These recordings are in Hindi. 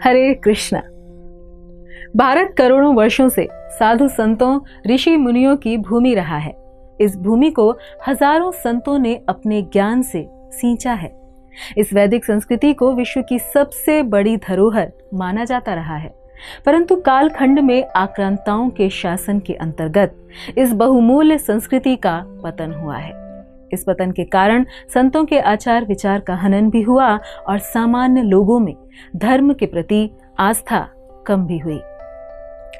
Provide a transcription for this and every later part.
हरे कृष्णा। भारत करोड़ों वर्षों से साधु संतों, ऋषि मुनियों की भूमि रहा है। इस भूमि को हजारों संतों ने अपने ज्ञान से सींचा है। इस वैदिक संस्कृति को विश्व की सबसे बड़ी धरोहर माना जाता रहा है, परंतु कालखंड में आक्रांताओं के शासन के अंतर्गत इस बहुमूल्य संस्कृति का पतन हुआ है। इस पतन के कारण संतों के आचार विचार का हनन भी हुआ और सामान्य लोगों में धर्म के प्रति आस्था कम भी हुई।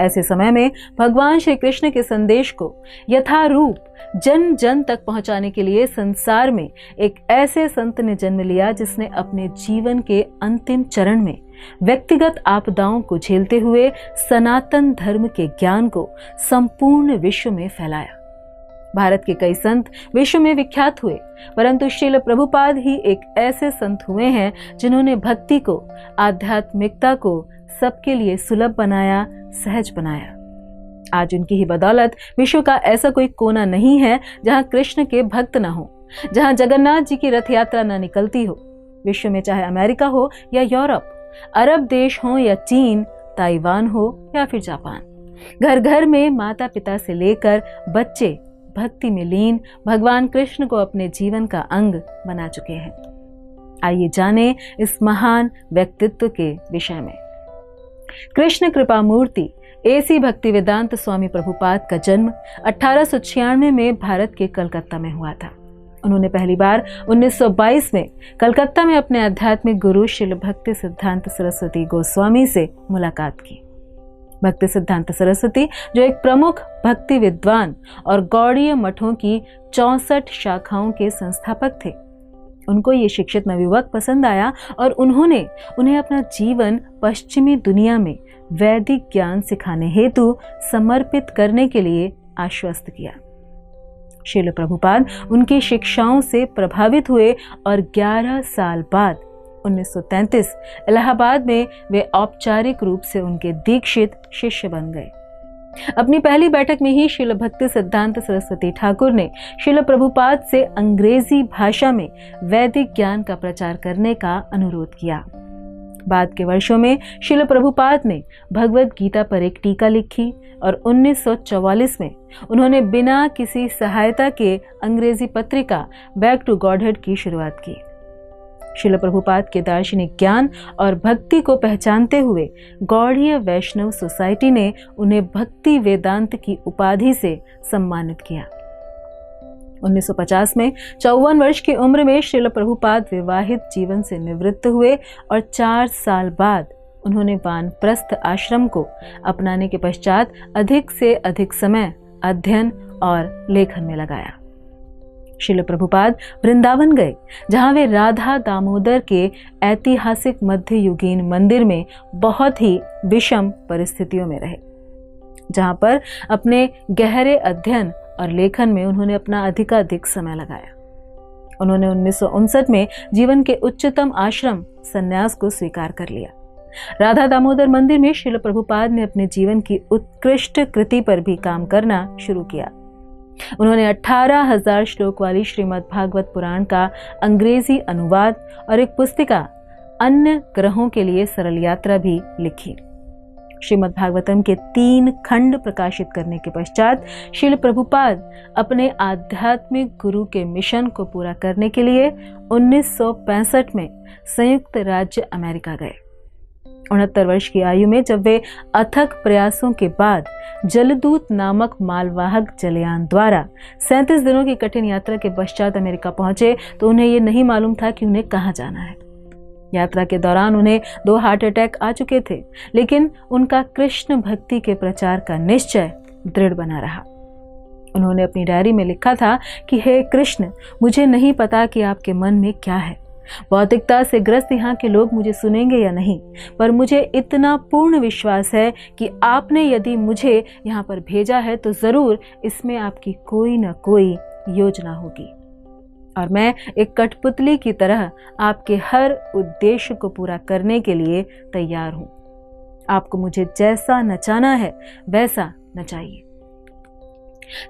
ऐसे समय में भगवान श्री कृष्ण के संदेश को यथारूप जन जन तक पहुंचाने के लिए संसार में एक ऐसे संत ने जन्म लिया जिसने अपने जीवन के अंतिम चरण में व्यक्तिगत आपदाओं को झेलते हुए सनातन धर्म के ज्ञान को संपूर्ण विश्व में फैलाया। भारत के कई संत विश्व में विख्यात हुए, परंतु श्रील प्रभुपाद ही एक ऐसे संत हुए हैं जिन्होंने भक्ति को, आध्यात्मिकता को सबके लिए सुलभ बनाया, सहज बनाया। आज उनकी ही बदौलत विश्व का ऐसा कोई कोना नहीं है जहां कृष्ण के भक्त न हो, जहां जगन्नाथ जी की रथ यात्रा न निकलती हो। विश्व में चाहे अमेरिका हो या यूरोप, अरब देश हो या चीन, ताइवान हो या फिर जापान, घर घर में माता पिता से लेकर बच्चे भक्ति में लीन भगवान कृष्ण को अपने जीवन का अंग बना चुके हैं। आइए जानें इस महान व्यक्तित्व के विषय में। कृष्ण कृपा मूर्ति एसी भक्तिवेदांत स्वामी प्रभुपाद का जन्म 1896 में भारत के कलकत्ता में हुआ था। उन्होंने पहली बार 1922 में कलकत्ता में अपने आध्यात्मिक गुरु श्रील भक्ति सिद्धांत सरस्वती गोस्वामी से मुलाकात की। भक्ति सिद्धांत सरस्वती जो एक प्रमुख भक्ति विद्वान और गौड़ीय मठों की 64 शाखाओं के संस्थापक थे। उनको ये शिक्षित नवयुवक पसंद आया और उन्होंने उन्हें अपना जीवन पश्चिमी दुनिया में वैदिक ज्ञान सिखाने हेतु समर्पित करने के लिए आश्वस्त किया। श्रील प्रभुपाद उनकी शिक्षाओं से प्रभावित हुए और 11 साल बाद 1933 इलाहाबाद में वे औपचारिक रूप से उनके दीक्षित शिष्य बन गए। अपनी पहली बैठक में ही श्रील भक्ति सिद्धांत सरस्वती ठाकुर ने श्रील प्रभुपाद से अंग्रेजी भाषा में वैदिक ज्ञान का प्रचार करने का अनुरोध किया। बाद के वर्षों में श्रील प्रभुपाद ने भगवद गीता पर एक टीका लिखी और 1944 में उन्होंने बिना किसी सहायता के अंग्रेजी पत्रिका बैक टू गॉडहेड की शुरुआत की। श्रील प्रभुपाद के दार्शनिक ज्ञान और भक्ति को पहचानते हुए गौड़ीय वैष्णव सोसाइटी ने उन्हें भक्ति वेदांत की उपाधि से सम्मानित किया। 1950 में 54 वर्ष की उम्र में श्रील प्रभुपाद विवाहित जीवन से निवृत्त हुए और 4 साल बाद उन्होंने वानप्रस्थ आश्रम को अपनाने के पश्चात अधिक से अधिक समय अध्ययन और लेखन में लगाया। श्रील प्रभुपाद वृंदावन गए, जहां वे राधा दामोदर के ऐतिहासिक मध्ययुगीन मंदिर में बहुत ही विषम परिस्थितियों में रहे, जहां पर अपने गहरे अध्ययन और लेखन में उन्होंने अपना अधिकाधिक समय लगाया। उन्होंने 1959 में जीवन के उच्चतम आश्रम संन्यास को स्वीकार कर लिया। राधा दामोदर मंदिर में श्रील प्रभुपाद ने अपने जीवन की उत्कृष्ट कृति पर भी काम करना शुरू किया। उन्होंने 18,000 श्लोक वाली श्रीमद् भागवत पुराण का अंग्रेजी अनुवाद और एक पुस्तिका अन्य ग्रहों के लिए सरल यात्रा भी लिखी। श्रीमद् भागवतम के 3 खंड प्रकाशित करने के पश्चात श्रील प्रभुपाद अपने आध्यात्मिक गुरु के मिशन को पूरा करने के लिए 1965 में संयुक्त राज्य अमेरिका गए। 69 वर्ष की आयु में जब वे अथक प्रयासों के बाद जलदूत नामक मालवाहक जलयान द्वारा 37 दिनों की कठिन यात्रा के पश्चात अमेरिका पहुंचे तो उन्हें यह नहीं मालूम था कि उन्हें कहां जाना है। यात्रा के दौरान उन्हें 2 हार्ट अटैक आ चुके थे, लेकिन उनका कृष्ण भक्ति के प्रचार का निश्चय दृढ़ बना रहा। उन्होंने अपनी डायरी में लिखा था कि हे कृष्ण, मुझे नहीं पता कि आपके मन में क्या है। भौतिकता से ग्रस्त यहाँ के लोग मुझे सुनेंगे या नहीं, पर मुझे इतना पूर्ण विश्वास है कि आपने यदि मुझे यहाँ पर भेजा है तो जरूर इसमें आपकी कोई न कोई योजना होगी और मैं एक कठपुतली की तरह आपके हर उद्देश्य को पूरा करने के लिए तैयार हूँ। आपको मुझे जैसा नचाना है वैसा नचाइए।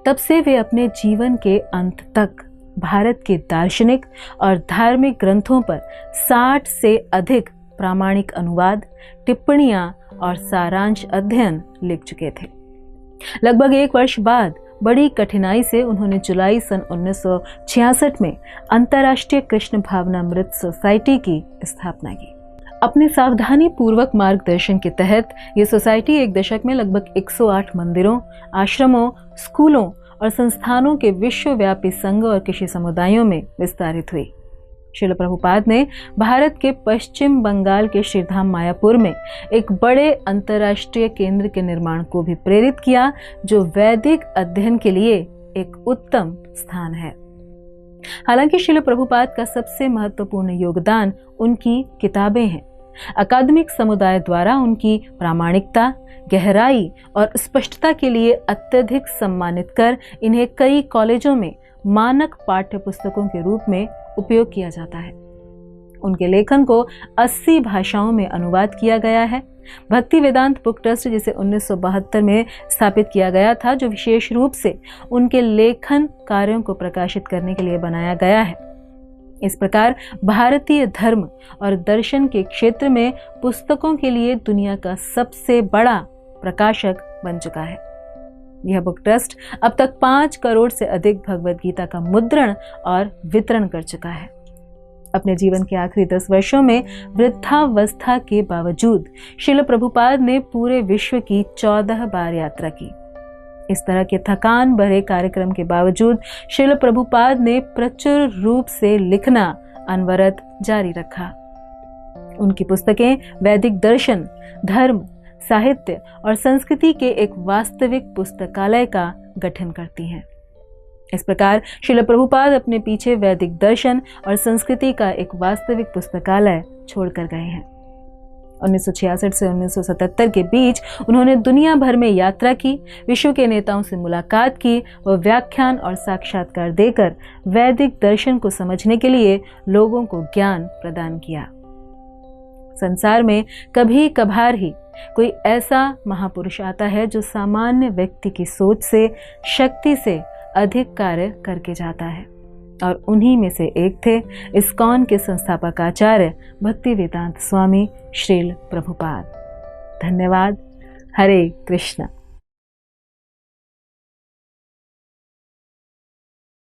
तब से वे अपने जीवन के अंत तक भारत के दार्शनिक और धार्मिक ग्रंथों पर 60 से अधिक प्रामाणिक अनुवाद, टिप्पणियां और सारांश अध्ययन लिख चुके थे। लगभग 1 वर्ष बाद बड़ी कठिनाई से उन्होंने जुलाई सन 1966 में अंतर्राष्ट्रीय कृष्ण भावनामृत सोसाइटी की स्थापना की। अपने सावधानी पूर्वक मार्गदर्शन के तहत ये सोसाइटी 1 दशक में लगभग 108 मंदिरों, आश्रमों, स्कूलों और संस्थानों के विश्वव्यापी संघ और कृषि समुदायों में विस्तारित हुई। श्रील प्रभुपाद ने भारत के पश्चिम बंगाल के श्रीधाम मायापुर में एक बड़े अंतर्राष्ट्रीय केंद्र के निर्माण को भी प्रेरित किया, जो वैदिक अध्ययन के लिए एक उत्तम स्थान है। हालांकि श्रील प्रभुपाद का सबसे महत्वपूर्ण योगदान उनकी किताबें हैं। अकादमिक समुदाय द्वारा उनकी प्रामाणिकता, गहराई और स्पष्टता के लिए अत्यधिक सम्मानित कर इन्हें कई कॉलेजों में मानक पाठ्य पुस्तकों के रूप में उपयोग किया जाता है। उनके लेखन को 80 भाषाओं में अनुवाद किया गया है। भक्ति वेदांत बुक ट्रस्ट, जिसे 1972 में स्थापित किया गया था, जो विशेष रूप से उनके लेखन कार्यों को प्रकाशित करने के लिए बनाया गया है। इस प्रकार भारतीय धर्म और दर्शन के क्षेत्र में पुस्तकों के लिए दुनिया का सबसे बड़ा प्रकाशक बन चुका है। यह बुक ट्रस्ट अब तक 5 करोड़ से अधिक भगवद गीता का मुद्रण और वितरण कर चुका है। अपने जीवन के आखिरी 10 वर्षों में वृद्धावस्था के बावजूद श्रील प्रभुपाद ने पूरे विश्व की 14 बार यात्रा की। इस तरह के थकान भरे कार्यक्रम के बावजूद श्रील प्रभुपाद ने प्रचुर रूप से लिखना अनवरत जारी रखा। उनकी पुस्तकें वैदिक दर्शन, धर्म, साहित्य और संस्कृति के एक वास्तविक पुस्तकालय का गठन करती हैं। इस प्रकार श्रील प्रभुपाद अपने पीछे वैदिक दर्शन और संस्कृति का एक वास्तविक पुस्तकालय छोड़कर गए हैं। 1966 से 1977 के बीच उन्होंने दुनिया भर में यात्रा की, विश्व के नेताओं से मुलाकात की व व्याख्यान और साक्षात्कार देकर वैदिक दर्शन को समझने के लिए लोगों को ज्ञान प्रदान किया। संसार में कभी कभार ही कोई ऐसा महापुरुष आता है जो सामान्य व्यक्ति की सोच से, शक्ति से अधिक कार्य करके जाता है, और उन्हीं में से एक थे इस्कॉन के संस्थापक आचार्य भक्ति वेदांत स्वामी श्रील प्रभुपाद। धन्यवाद। हरे कृष्ण।